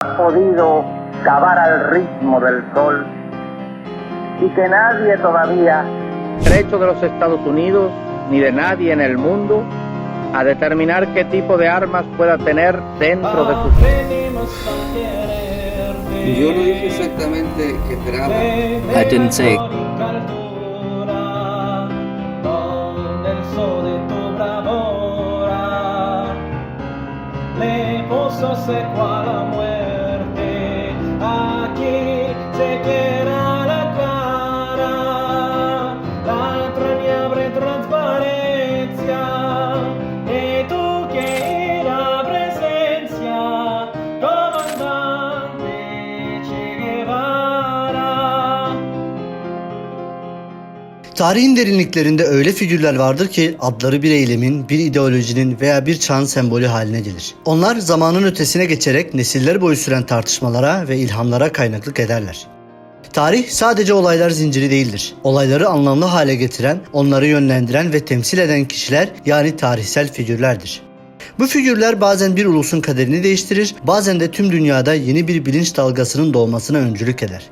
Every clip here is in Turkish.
podido cavar al ritmo del sol y que nadie todavía derecho de los Estados Unidos ni de nadie en el mundo a determinar qué tipo de armas pueda tener dentro de sus... Yo no dije exactamente que esperaba. I didn't say. Le pozo seco a la muerte, aquí se quiera la cara, la entrañable transparencia, y tú que la presencia, comandante Che Guevara. Tarihin derinliklerinde öyle figürler vardır ki adları bir eylemin, bir ideolojinin veya bir çağın sembolü haline gelir. Onlar zamanın ötesine geçerek nesiller boyu süren tartışmalara ve ilhamlara kaynaklık ederler. Tarih sadece olaylar zinciri değildir. Olayları anlamlı hale getiren, onları yönlendiren ve temsil eden kişiler yani tarihsel figürlerdir. Bu figürler bazen bir ulusun kaderini değiştirir, bazen de tüm dünyada yeni bir bilinç dalgasının doğmasına öncülük eder.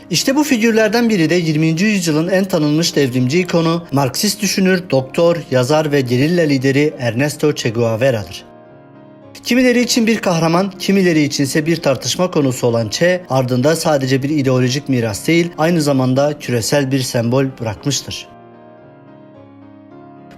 İşte bu figürlerden biri de 20. yüzyılın en tanınmış devrimci ikonu, Marksist düşünür, doktor, yazar ve gerilla lideri Ernesto Che Guevara'dır. Kimileri için bir kahraman, kimileri içinse bir tartışma konusu olan Che, ardında sadece bir ideolojik miras değil, aynı zamanda küresel bir sembol bırakmıştır.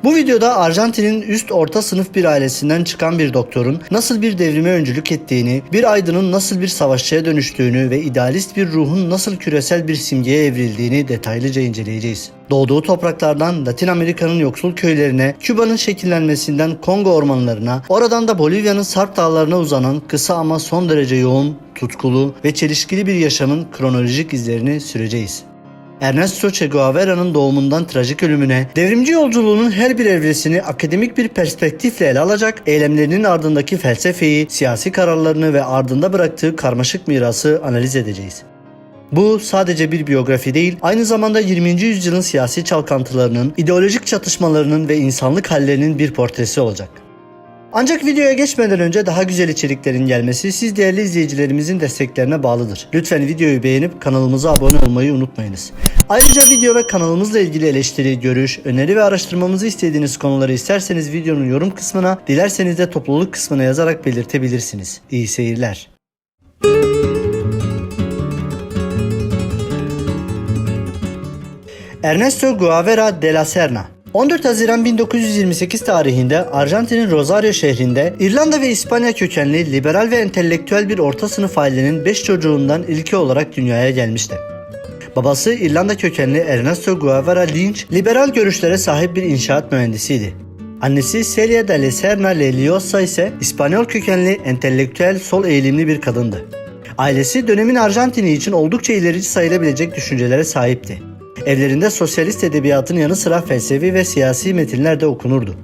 Bu videoda Arjantin'in üst orta sınıf bir ailesinden çıkan bir doktorun nasıl bir devrime öncülük ettiğini, bir aydının nasıl bir savaşçıya dönüştüğünü ve idealist bir ruhun nasıl küresel bir simgeye evrildiğini detaylıca inceleyeceğiz. Doğduğu topraklardan Latin Amerika'nın yoksul köylerine, Küba'nın şekillenmesinden Kongo ormanlarına, oradan da Bolivya'nın Sarp dağlarına uzanan kısa ama son derece yoğun, tutkulu ve çelişkili bir yaşamın kronolojik izlerini süreceğiz. Ernesto Che Guevara'nın doğumundan trajik ölümüne, devrimci yolculuğunun her bir evresini akademik bir perspektifle ele alacak, eylemlerinin ardındaki felsefeyi, siyasi kararlarını ve ardında bıraktığı karmaşık mirası analiz edeceğiz. Bu sadece bir biyografi değil, aynı zamanda 20. yüzyılın siyasi çalkantılarının, ideolojik çatışmalarının ve insanlık hallerinin bir portresi olacak. Ancak videoya geçmeden önce daha güzel içeriklerin gelmesi siz değerli izleyicilerimizin desteklerine bağlıdır. Lütfen videoyu beğenip kanalımıza abone olmayı unutmayınız. Ayrıca video ve kanalımızla ilgili eleştiri, görüş, öneri ve araştırmamızı istediğiniz konuları isterseniz videonun yorum kısmına, dilerseniz de topluluk kısmına yazarak belirtebilirsiniz. İyi seyirler. Ernesto Guevara de la Serna 14 Haziran 1928 tarihinde Arjantin'in Rosario şehrinde İrlanda ve İspanya kökenli liberal ve entelektüel bir orta sınıf ailenin 5 çocuğundan ilki olarak dünyaya gelmişti. Babası İrlanda kökenli Ernesto Guevara Lynch, liberal görüşlere sahip bir inşaat mühendisiydi. Annesi Celia de la Serna Llosa ise İspanyol kökenli entelektüel sol eğilimli bir kadındı. Ailesi dönemin Arjantin'i için oldukça ilerici sayılabilecek düşüncelere sahipti. Evlerinde sosyalist edebiyatın yanı sıra felsefi ve siyasi metinler de okunurdu.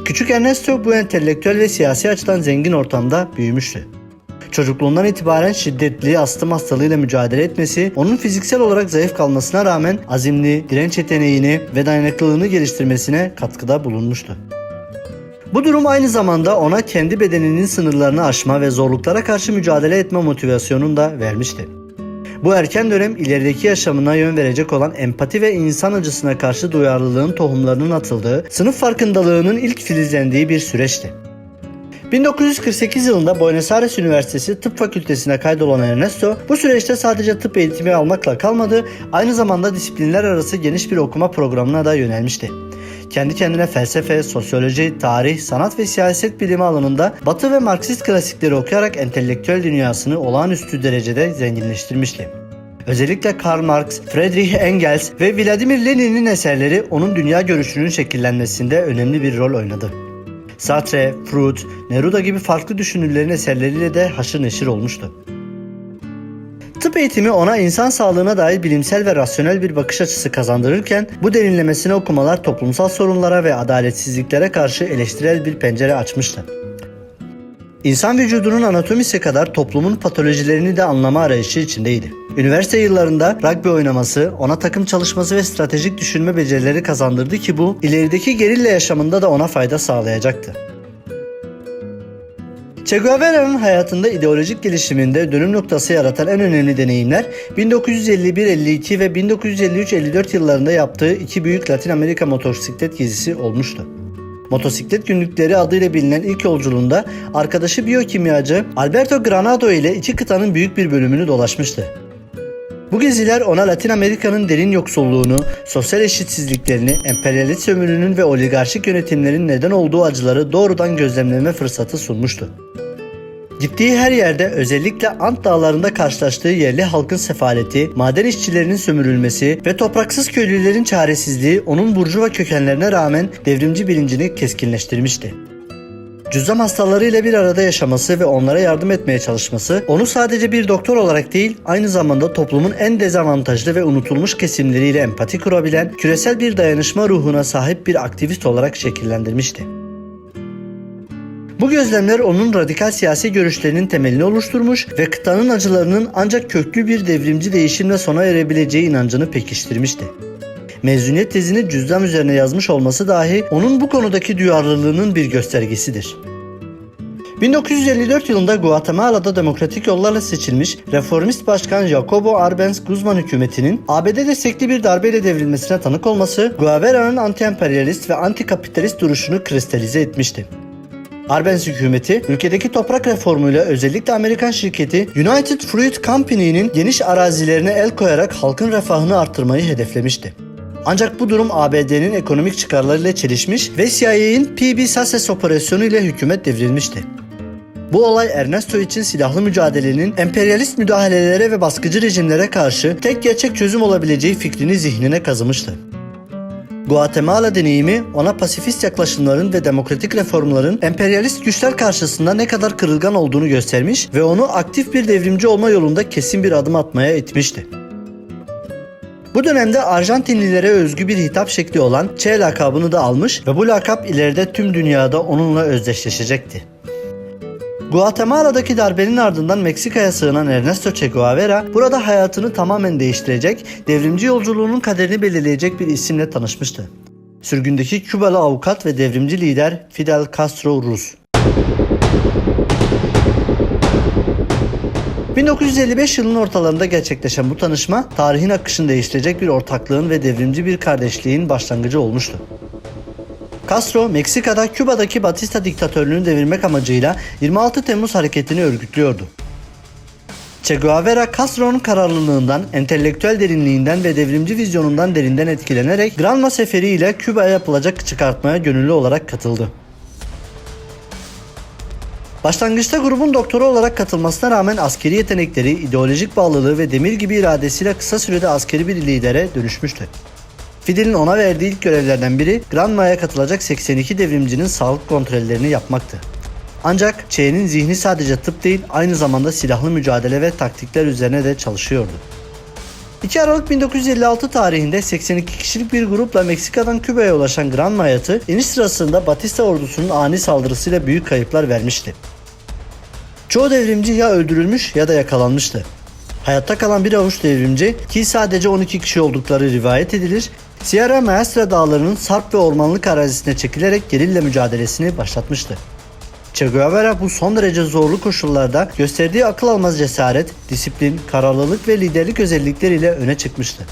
Küçük Ernesto bu entelektüel ve siyasi açıdan zengin ortamda büyümüştü. Çocukluğundan itibaren şiddetli astım hastalığıyla mücadele etmesi, onun fiziksel olarak zayıf kalmasına rağmen azimli, direnç yeteneğini ve dayanıklılığını geliştirmesine katkıda bulunmuştu. Bu durum aynı zamanda ona kendi bedeninin sınırlarını aşma ve zorluklara karşı mücadele etme motivasyonunu da vermişti. Bu erken dönem ilerideki yaşamına yön verecek olan empati ve insan acısına karşı duyarlılığın tohumlarının atıldığı, sınıf farkındalığının ilk filizlendiği bir süreçti. 1948 yılında Buenos Aires Üniversitesi Tıp Fakültesine kaydolan Ernesto, bu süreçte sadece tıp eğitimi almakla kalmadı, aynı zamanda disiplinler arası geniş bir okuma programına da yönelmişti. Kendi kendine felsefe, sosyoloji, tarih, sanat ve siyaset bilimi alanında Batı ve Marksist klasikleri okuyarak entelektüel dünyasını olağanüstü derecede zenginleştirmişti. Özellikle Karl Marx, Friedrich Engels ve Vladimir Lenin'in eserleri onun dünya görüşünün şekillenmesinde önemli bir rol oynadı. Sartre, Freud, Neruda gibi farklı düşünürlerin eserleriyle de haşır neşir olmuştu. Tıp eğitimi ona insan sağlığına dair bilimsel ve rasyonel bir bakış açısı kazandırırken bu derinlemesine okumalar toplumsal sorunlara ve adaletsizliklere karşı eleştirel bir pencere açmıştı. İnsan vücudunun anatomisi kadar toplumun patolojilerini de anlama arayışı içindeydi. Üniversite yıllarında rugby oynaması, ona takım çalışması ve stratejik düşünme becerileri kazandırdı ki bu ilerideki gerilla yaşamında da ona fayda sağlayacaktı. Che Guevara'nın hayatında ideolojik gelişiminde dönüm noktası yaratan en önemli deneyimler 1951-52 ve 1953-54 yıllarında yaptığı iki büyük Latin Amerika motosiklet gezisi olmuştu. Motosiklet günlükleri adıyla bilinen ilk yolculuğunda arkadaşı biyokimyacı Alberto Granado ile iki kıtanın büyük bir bölümünü dolaşmıştı. Bu geziler ona Latin Amerika'nın derin yoksulluğunu, sosyal eşitsizliklerini, emperyalist sömürünün ve oligarşik yönetimlerin neden olduğu acıları doğrudan gözlemleme fırsatı sunmuştu. Gittiği her yerde özellikle Ant Dağları'nda karşılaştığı yerli halkın sefaleti, maden işçilerinin sömürülmesi ve topraksız köylülerin çaresizliği onun burjuva kökenlerine rağmen devrimci bilincini keskinleştirmişti. Cüzzam hastalarıyla bir arada yaşaması ve onlara yardım etmeye çalışması, onu sadece bir doktor olarak değil, aynı zamanda toplumun en dezavantajlı ve unutulmuş kesimleriyle empati kurabilen, küresel bir dayanışma ruhuna sahip bir aktivist olarak şekillendirmişti. Bu gözlemler onun radikal siyasi görüşlerinin temelini oluşturmuş ve kıtanın acılarının ancak köklü bir devrimci değişimle sona erebileceği inancını pekiştirmişti. Mezuniyet tezini cüzzam üzerine yazmış olması dahi onun bu konudaki duyarlılığının bir göstergesidir. 1954 yılında Guatemala'da demokratik yollarla seçilmiş reformist başkan Jacobo Arbenz Guzman hükümetinin ABD destekli bir darbeyle devrilmesine tanık olması, Guevara'nın anti-emperyalist ve anti-kapitalist duruşunu kristalize etmişti. Arbenz hükümeti, ülkedeki toprak reformuyla özellikle Amerikan şirketi United Fruit Company'nin geniş arazilerine el koyarak halkın refahını arttırmayı hedeflemişti. Ancak bu durum ABD'nin ekonomik çıkarlarıyla çelişmiş ve CIA'nin PB Sasses operasyonu ile hükümet devrilmişti. Bu olay Ernesto için silahlı mücadelenin emperyalist müdahalelere ve baskıcı rejimlere karşı tek gerçek çözüm olabileceği fikrini zihnine kazımıştı. Guatemala deneyimi ona pasifist yaklaşımların ve demokratik reformların emperyalist güçler karşısında ne kadar kırılgan olduğunu göstermiş ve onu aktif bir devrimci olma yolunda kesin bir adım atmaya itmişti. Bu dönemde Arjantinlilere özgü bir hitap şekli olan Che lakabını da almış ve bu lakap ileride tüm dünyada onunla özdeşleşecekti. Guatemala'daki darbenin ardından Meksika'ya sığınan Ernesto Che Guevara burada hayatını tamamen değiştirecek, devrimci yolculuğunun kaderini belirleyecek bir isimle tanışmıştı. Sürgündeki Kübalı avukat ve devrimci lider Fidel Castro Ruz. 1955 yılının ortalarında gerçekleşen bu tanışma, tarihin akışını değiştirecek bir ortaklığın ve devrimci bir kardeşliğin başlangıcı olmuştu. Castro, Meksika'da Küba'daki Batista diktatörlüğünü devirmek amacıyla 26 Temmuz hareketini örgütlüyordu. Che Guevara, Castro'nun kararlılığından, entelektüel derinliğinden ve devrimci vizyonundan derinden etkilenerek Granma Seferi ile Küba'ya yapılacak çıkartmaya gönüllü olarak katıldı. Başlangıçta grubun doktoru olarak katılmasına rağmen askeri yetenekleri, ideolojik bağlılığı ve demir gibi iradesiyle kısa sürede askeri bir lidere dönüşmüştü. Fidel'in ona verdiği ilk görevlerden biri Granma'ya katılacak 82 devrimcinin sağlık kontrollerini yapmaktı. Ancak Che'nin zihni sadece tıp değil, aynı zamanda silahlı mücadele ve taktikler üzerine de çalışıyordu. 2 Aralık 1956 tarihinde 82 kişilik bir grupla Meksika'dan Küba'ya ulaşan Granma hayatı, iniş sırasında Batista ordusunun ani saldırısıyla büyük kayıplar vermişti. Çoğu devrimci ya öldürülmüş ya da yakalanmıştı. Hayatta kalan bir avuç devrimci, ki sadece 12 kişi oldukları rivayet edilir, Sierra Maestra dağlarının sarp ve ormanlık arazisine çekilerek gerilla mücadelesini başlatmıştı. Che Guevara bu son derece zorlu koşullarda gösterdiği akıl almaz cesaret, disiplin, kararlılık ve liderlik özellikleriyle öne çıkmıştı.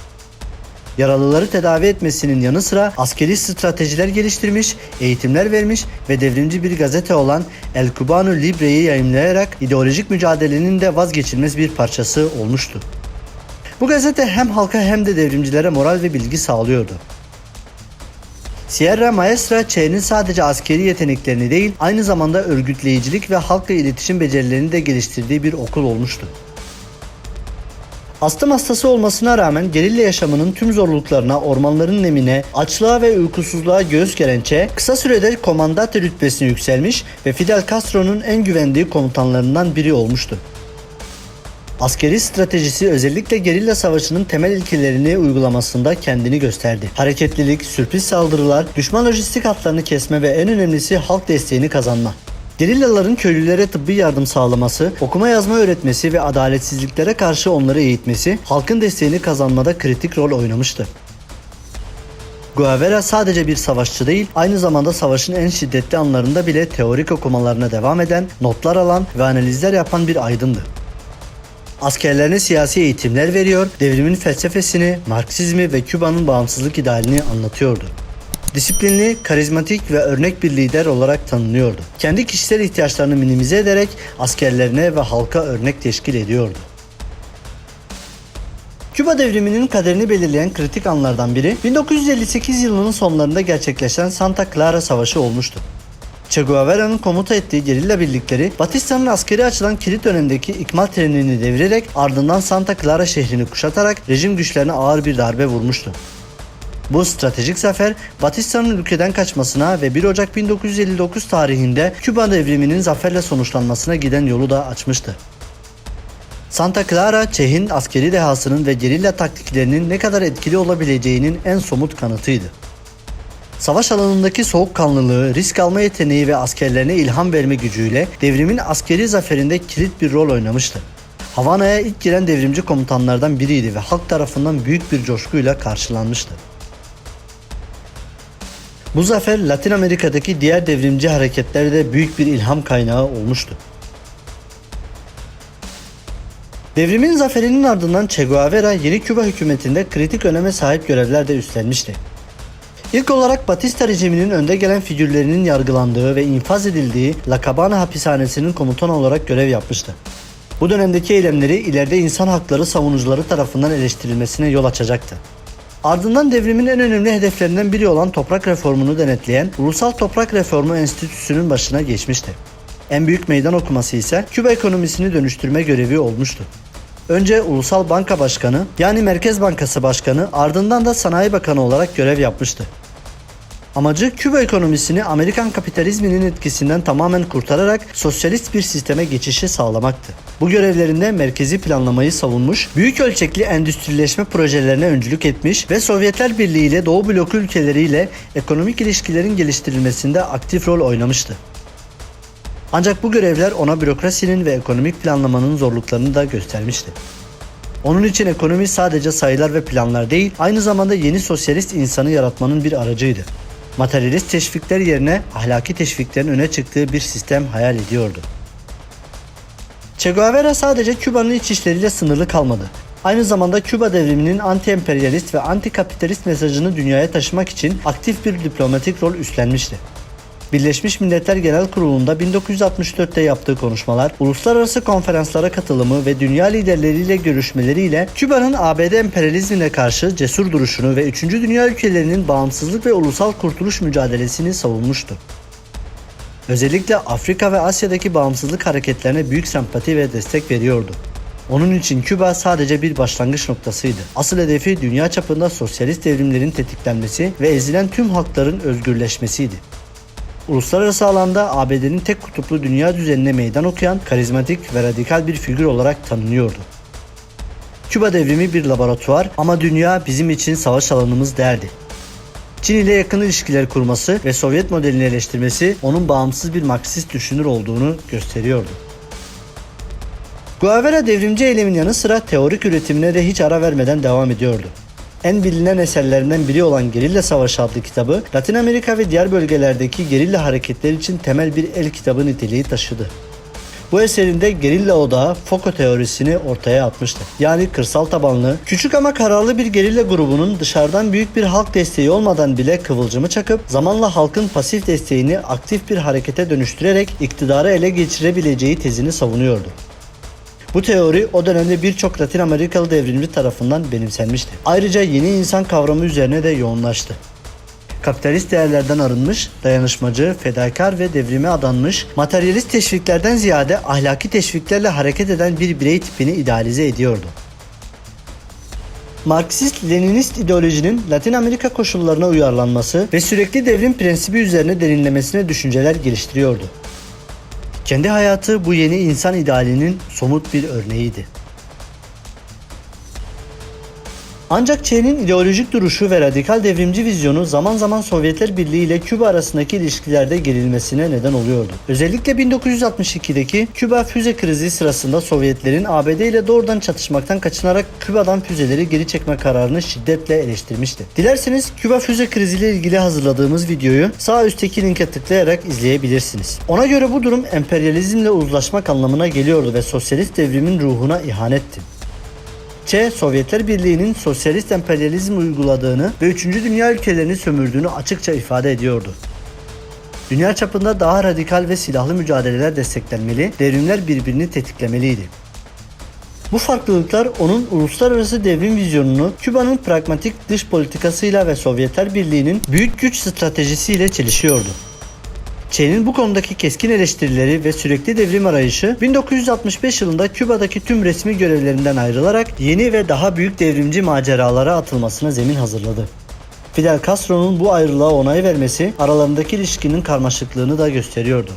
Yaralıları tedavi etmesinin yanı sıra askeri stratejiler geliştirmiş, eğitimler vermiş ve devrimci bir gazete olan El Cubano Libre'yi yayımlayarak ideolojik mücadelenin de vazgeçilmez bir parçası olmuştu. Bu gazete hem halka hem de devrimcilere moral ve bilgi sağlıyordu. Sierra Maestra, Che'nin sadece askeri yeteneklerini değil, aynı zamanda örgütleyicilik ve halkla iletişim becerilerini de geliştirdiği bir okul olmuştu. Astım hastası olmasına rağmen gerilla yaşamının tüm zorluklarına, ormanların nemine, açlığa ve uykusuzluğa göğüs geren Che, kısa sürede komandante rütbesine yükselmiş ve Fidel Castro'nun en güvendiği komutanlarından biri olmuştu. Askeri stratejisi özellikle gerilla savaşının temel ilkelerini uygulamasında kendini gösterdi. Hareketlilik, sürpriz saldırılar, düşman lojistik hatlarını kesme ve en önemlisi halk desteğini kazanma. Gerillaların köylülere tıbbi yardım sağlaması, okuma yazma öğretmesi ve adaletsizliklere karşı onları eğitmesi, halkın desteğini kazanmada kritik rol oynamıştı. Guevara sadece bir savaşçı değil, aynı zamanda savaşın en şiddetli anlarında bile teorik okumalarına devam eden, notlar alan ve analizler yapan bir aydındı. Askerlerine siyasi eğitimler veriyor, devrimin felsefesini, Marksizmi ve Küba'nın bağımsızlık idealini anlatıyordu. Disiplinli, karizmatik ve örnek bir lider olarak tanınıyordu. Kendi kişisel ihtiyaçlarını minimize ederek askerlerine ve halka örnek teşkil ediyordu. Küba devriminin kaderini belirleyen kritik anlardan biri 1958 yılının sonlarında gerçekleşen Santa Clara Savaşı olmuştu. Che Guevara'nın komuta ettiği gerilla birlikleri Batista'nın askeri açıdan kilit önündeki ikmal trenini devirerek ardından Santa Clara şehrini kuşatarak rejim güçlerine ağır bir darbe vurmuştu. Bu stratejik zafer Batista'nın ülkeden kaçmasına ve 1 Ocak 1959 tarihinde Küba devriminin zaferle sonuçlanmasına giden yolu da açmıştı. Santa Clara, Che'in askeri dehasının ve gerilla taktiklerinin ne kadar etkili olabileceğinin en somut kanıtıydı. Savaş alanındaki soğukkanlılığı, risk alma yeteneği ve askerlerine ilham verme gücüyle devrimin askeri zaferinde kilit bir rol oynamıştı. Havana'ya ilk giren devrimci komutanlardan biriydi ve halk tarafından büyük bir coşkuyla karşılanmıştı. Bu zafer Latin Amerika'daki diğer devrimci hareketlerde büyük bir ilham kaynağı olmuştu. Devrimin zaferinin ardından Che Guevara yeni Küba hükümetinde kritik öneme sahip görevler de üstlenmişti. İlk olarak Batista rejiminin önde gelen figürlerinin yargılandığı ve infaz edildiği La Cabana hapishanesinin komutanı olarak görev yapmıştı. Bu dönemdeki eylemleri ileride insan hakları savunucuları tarafından eleştirilmesine yol açacaktı. Ardından devrimin en önemli hedeflerinden biri olan toprak reformunu denetleyen Ulusal Toprak Reformu Enstitüsü'nün başına geçmişti. En büyük meydan okuması ise Küba ekonomisini dönüştürme görevi olmuştu. Önce Ulusal Banka Başkanı yani Merkez Bankası Başkanı ardından da Sanayi Bakanı olarak görev yapmıştı. Amacı Küba ekonomisini Amerikan kapitalizminin etkisinden tamamen kurtararak sosyalist bir sisteme geçişi sağlamaktı. Bu görevlerinde merkezi planlamayı savunmuş, büyük ölçekli endüstrileşme projelerine öncülük etmiş ve Sovyetler Birliği ile Doğu bloku ülkeleriyle ekonomik ilişkilerin geliştirilmesinde aktif rol oynamıştı. Ancak bu görevler ona bürokrasinin ve ekonomik planlamanın zorluklarını da göstermişti. Onun için ekonomi sadece sayılar ve planlar değil, aynı zamanda yeni sosyalist insanı yaratmanın bir aracıydı. Materyalist teşvikler yerine ahlaki teşviklerin öne çıktığı bir sistem hayal ediyordu. Che Guevara sadece Küba'nın iç işleriyle sınırlı kalmadı. Aynı zamanda Küba devriminin anti-emperyalist ve anti-kapitalist mesajını dünyaya taşımak için aktif bir diplomatik rol üstlenmişti. Birleşmiş Milletler Genel Kurulu'nda 1964'te yaptığı konuşmalar, uluslararası konferanslara katılımı ve dünya liderleriyle görüşmeleriyle Küba'nın ABD emperyalizmine karşı cesur duruşunu ve 3. Dünya ülkelerinin bağımsızlık ve ulusal kurtuluş mücadelesini savunmuştu. Özellikle Afrika ve Asya'daki bağımsızlık hareketlerine büyük sempati ve destek veriyordu. Onun için Küba sadece bir başlangıç noktasıydı. Asıl hedefi dünya çapında sosyalist devrimlerin tetiklenmesi ve ezilen tüm halkların özgürleşmesiydi. Uluslararası alanda ABD'nin tek kutuplu dünya düzenine meydan okuyan karizmatik ve radikal bir figür olarak tanınıyordu. Küba devrimi bir laboratuvar ama dünya bizim için savaş alanımız derdi. Çin ile yakın ilişkiler kurması ve Sovyet modelini eleştirmesi onun bağımsız bir Marksist düşünür olduğunu gösteriyordu. Guevara devrimci eylemin yanı sıra teorik üretimine de hiç ara vermeden devam ediyordu. En bilinen eserlerinden biri olan Gerilla Savaşı adlı kitabı, Latin Amerika ve diğer bölgelerdeki gerilla hareketleri için temel bir el kitabı niteliği taşıdı. Bu eserinde gerilla odağı Foucault teorisini ortaya atmıştı. Yani kırsal tabanlı, küçük ama kararlı bir gerilla grubunun dışarıdan büyük bir halk desteği olmadan bile kıvılcımı çakıp zamanla halkın pasif desteğini aktif bir harekete dönüştürerek iktidarı ele geçirebileceği tezini savunuyordu. Bu teori o dönemde birçok Latin Amerikalı devrimci tarafından benimsenmişti. Ayrıca yeni insan kavramı üzerine de yoğunlaştı. Kapitalist değerlerden arınmış, dayanışmacı, fedakar ve devrime adanmış, materyalist teşviklerden ziyade ahlaki teşviklerle hareket eden bir birey tipini idealize ediyordu. Marksist-Leninist ideolojinin Latin Amerika koşullarına uyarlanması ve sürekli devrim prensibi üzerine derinlemesine düşünceler geliştiriyordu. Kendi hayatı bu yeni insan idealinin somut bir örneğiydi. Ancak Che'nin ideolojik duruşu ve radikal devrimci vizyonu zaman zaman Sovyetler Birliği ile Küba arasındaki ilişkilerde gerilmesine neden oluyordu. Özellikle 1962'deki Küba füze krizi sırasında Sovyetlerin ABD ile doğrudan çatışmaktan kaçınarak Küba'dan füzeleri geri çekme kararını şiddetle eleştirmişti. Dilerseniz Küba füze kriziyle ilgili hazırladığımız videoyu sağ üstteki linke tıklayarak izleyebilirsiniz. Ona göre bu durum emperyalizmle uzlaşmak anlamına geliyordu ve sosyalist devrimin ruhuna ihanetti. Che, Sovyetler Birliği'nin sosyalist emperyalizm uyguladığını ve 3. Dünya ülkelerini sömürdüğünü açıkça ifade ediyordu. Dünya çapında daha radikal ve silahlı mücadeleler desteklenmeli, devrimler birbirini tetiklemeliydi. Bu farklılıklar onun uluslararası devrim vizyonunu Küba'nın pragmatik dış politikasıyla ve Sovyetler Birliği'nin büyük güç stratejisiyle çelişiyordu. Che'nin bu konudaki keskin eleştirileri ve sürekli devrim arayışı 1965 yılında Küba'daki tüm resmi görevlerinden ayrılarak yeni ve daha büyük devrimci maceralara atılmasına zemin hazırladı. Fidel Castro'nun bu ayrılığa onay vermesi aralarındaki ilişkinin karmaşıklığını da gösteriyordu.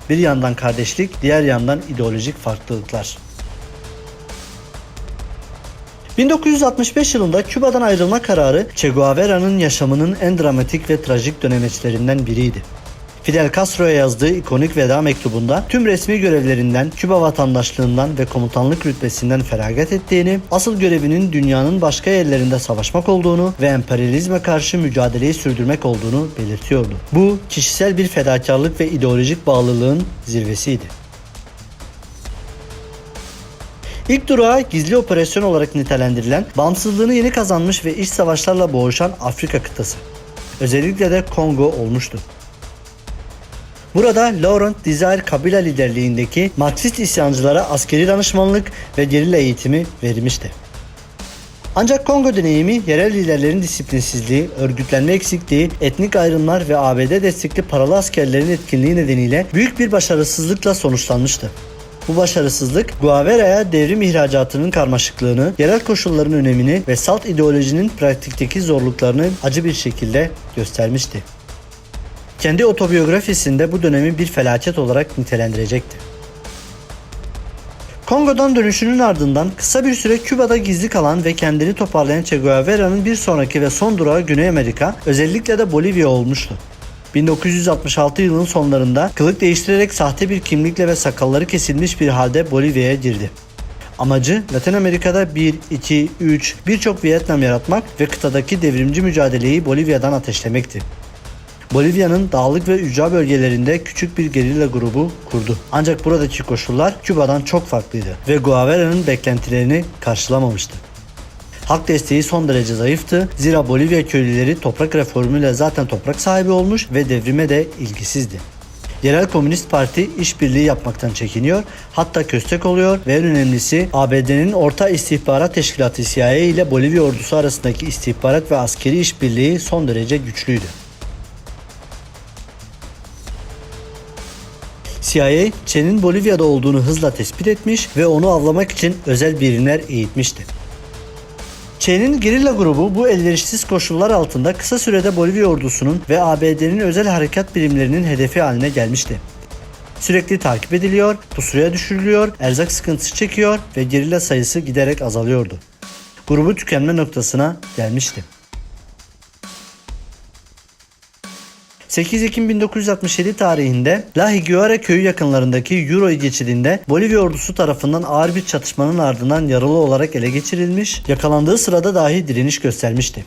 Bir yandan kardeşlik, diğer yandan ideolojik farklılıklar. 1965 yılında Küba'dan ayrılma kararı Che Guevara'nın yaşamının en dramatik ve trajik dönemeçlerinden biriydi. Fidel Castro'ya yazdığı ikonik veda mektubunda tüm resmi görevlerinden, Küba vatandaşlığından ve komutanlık rütbesinden feragat ettiğini, asıl görevinin dünyanın başka yerlerinde savaşmak olduğunu ve emperyalizme karşı mücadeleyi sürdürmek olduğunu belirtiyordu. Bu, kişisel bir fedakarlık ve ideolojik bağlılığın zirvesiydi. İlk durağı gizli operasyon olarak nitelendirilen, bağımsızlığını yeni kazanmış ve iç savaşlarla boğuşan Afrika kıtası. Özellikle de Kongo olmuştu. Burada Laurent Desire Kabila liderliğindeki Marksist isyancılara askeri danışmanlık ve gerilla eğitimi verilmişti. Ancak Kongo deneyimi yerel liderlerin disiplinsizliği, örgütlenme eksikliği, etnik ayrımlar ve ABD destekli paralı askerlerin etkinliği nedeniyle büyük bir başarısızlıkla sonuçlanmıştı. Bu başarısızlık Guevara'ya devrim ihracatının karmaşıklığını, yerel koşulların önemini ve salt ideolojinin pratikteki zorluklarını acı bir şekilde göstermişti. Kendi otobiyografisinde bu dönemi bir felaket olarak nitelendirecekti. Kongo'dan dönüşünün ardından kısa bir süre Küba'da gizli kalan ve kendini toparlayan Che Guevara'nın bir sonraki ve son durağı Güney Amerika, özellikle de Bolivya olmuştu. 1966 yılının sonlarında kılık değiştirerek sahte bir kimlikle ve sakalları kesilmiş bir halde Bolivya'ya girdi. Amacı Latin Amerika'da 1, 2, 3 birçok Vietnam yaratmak ve kıtadaki devrimci mücadeleyi Bolivya'dan ateşlemekti. Bolivya'nın dağlık ve ücra bölgelerinde küçük bir gerilla grubu kurdu. Ancak buradaki koşullar Küba'dan çok farklıydı ve Guevara'nın beklentilerini karşılamamıştı. Halk desteği son derece zayıftı. Zira Bolivya köylüleri toprak reformuyla zaten toprak sahibi olmuş ve devrime de ilgisizdi. Yerel Komünist Parti işbirliği yapmaktan çekiniyor, hatta köstek oluyor ve en önemlisi ABD'nin Orta İstihbarat Teşkilatı CIA ile Bolivya ordusu arasındaki istihbarat ve askeri işbirliği son derece güçlüydü. CIA, Che'nin Bolivya'da olduğunu hızla tespit etmiş ve onu avlamak için özel birimler eğitmişti. Che'nin gerilla grubu bu elverişsiz koşullar altında kısa sürede Bolivya ordusunun ve ABD'nin özel harekat birimlerinin hedefi haline gelmişti. Sürekli takip ediliyor, pusuya düşürülüyor, erzak sıkıntısı çekiyor ve gerilla sayısı giderek azalıyordu. Grubu tükenme noktasına gelmişti. 8 Ekim 1967 tarihinde La Higuera köyü yakınlarındaki Yuro geçidinde Bolivya ordusu tarafından ağır bir çatışmanın ardından yaralı olarak ele geçirilmiş, yakalandığı sırada dahi direniş göstermişti.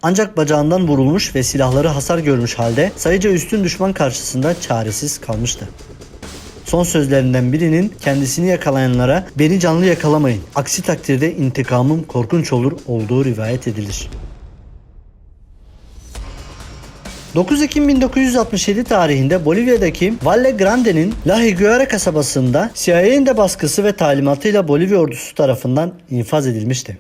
Ancak bacağından vurulmuş ve silahları hasar görmüş halde sayıca üstün düşman karşısında çaresiz kalmıştı. Son sözlerinden birinin kendisini yakalayanlara "Beni canlı yakalamayın, aksi takdirde intikamım korkunç olur" olduğu rivayet edilir. 9 Ekim 1967 tarihinde Bolivya'daki Valle Grande'nin La Higuera kasabasında CIA'nin de baskısı ve talimatıyla Bolivya ordusu tarafından infaz edilmişti.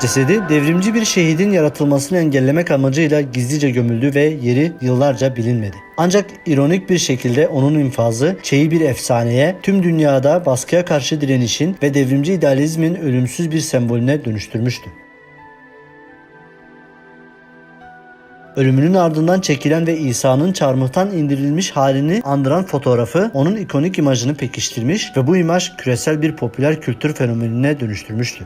Cesedi devrimci bir şehidin yaratılmasını engellemek amacıyla gizlice gömüldü ve yeri yıllarca bilinmedi. Ancak ironik bir şekilde onun infazı Che'yi bir efsaneye, tüm dünyada baskıya karşı direnişin ve devrimci idealizmin ölümsüz bir sembolüne dönüştürmüştü. Ölümünün ardından çekilen ve İsa'nın çarmıhtan indirilmiş halini andıran fotoğrafı onun ikonik imajını pekiştirmiş ve bu imaj küresel bir popüler kültür fenomenine dönüştürmüştü.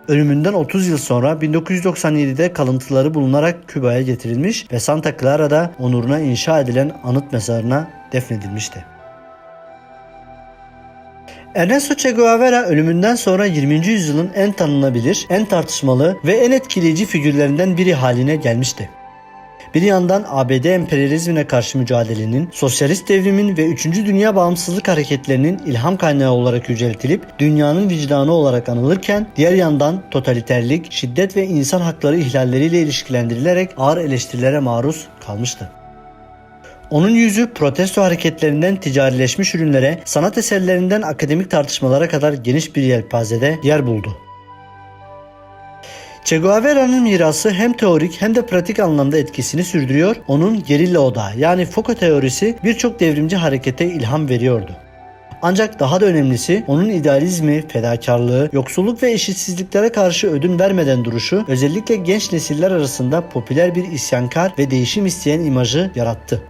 Ölümünden 30 yıl sonra 1997'de kalıntıları bulunarak Küba'ya getirilmiş ve Santa Clara'da onuruna inşa edilen anıt mezarına defnedilmişti. Ernesto Che Guevara ölümünden sonra 20. yüzyılın en tanınabilir, en tartışmalı ve en etkileyici figürlerinden biri haline gelmişti. Bir yandan ABD emperyalizmine karşı mücadelenin, sosyalist devrimin ve 3. Dünya bağımsızlık hareketlerinin ilham kaynağı olarak yüceltilip dünyanın vicdanı olarak anılırken, diğer yandan totaliterlik, şiddet ve insan hakları ihlalleriyle ilişkilendirilerek ağır eleştirilere maruz kalmıştı. Onun yüzü protesto hareketlerinden ticarileşmiş ürünlere, sanat eserlerinden akademik tartışmalara kadar geniş bir yelpazede yer buldu. Che Guevara'nın mirası hem teorik hem de pratik anlamda etkisini sürdürüyor, onun gerilla odağı yani Foucault teorisi birçok devrimci harekete ilham veriyordu. Ancak daha da önemlisi onun idealizmi, fedakarlığı, yoksulluk ve eşitsizliklere karşı ödün vermeden duruşu özellikle genç nesiller arasında popüler bir isyankar ve değişim isteyen imajı yarattı.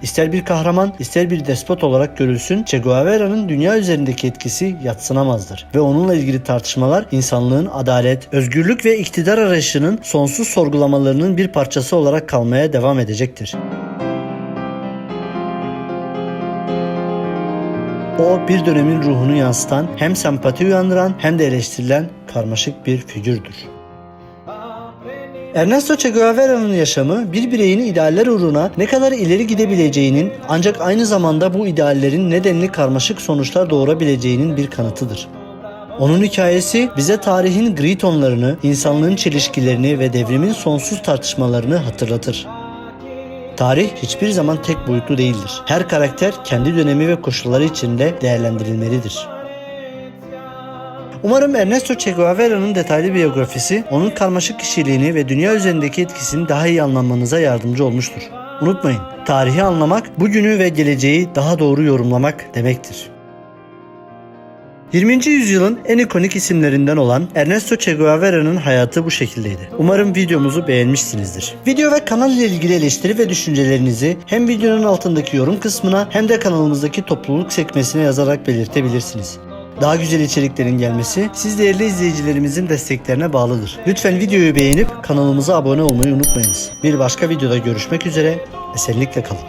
İster bir kahraman, ister bir despot olarak görülsün, Che Guevara'nın dünya üzerindeki etkisi yadsınamazdır. Ve onunla ilgili tartışmalar insanlığın adalet, özgürlük ve iktidar arayışının sonsuz sorgulamalarının bir parçası olarak kalmaya devam edecektir. O bir dönemin ruhunu yansıtan, hem sempati uyandıran hem de eleştirilen karmaşık bir figürdür. Ernesto Che Guevara'nın yaşamı bir bireyin idealler uğruna ne kadar ileri gidebileceğinin ancak aynı zamanda bu ideallerin nedenli karmaşık sonuçlar doğurabileceğinin bir kanıtıdır. Onun hikayesi bize tarihin gri tonlarını, insanlığın çelişkilerini ve devrimin sonsuz tartışmalarını hatırlatır. Tarih hiçbir zaman tek boyutlu değildir. Her karakter kendi dönemi ve koşulları içinde değerlendirilmelidir. Umarım Ernesto Che Guevara'nın detaylı biyografisi onun karmaşık kişiliğini ve dünya üzerindeki etkisini daha iyi anlamanıza yardımcı olmuştur. Unutmayın, tarihi anlamak, bugünü ve geleceği daha doğru yorumlamak demektir. 20. yüzyılın en ikonik isimlerinden olan Ernesto Che Guevara'nın hayatı bu şekildeydi. Umarım videomuzu beğenmişsinizdir. Video ve kanal ile ilgili eleştiri ve düşüncelerinizi hem videonun altındaki yorum kısmına hem de kanalımızdaki topluluk sekmesine yazarak belirtebilirsiniz. Daha güzel içeriklerin gelmesi siz değerli izleyicilerimizin desteklerine bağlıdır. Lütfen videoyu beğenip kanalımıza abone olmayı unutmayınız. Bir başka videoda görüşmek üzere, esenlikle kalın.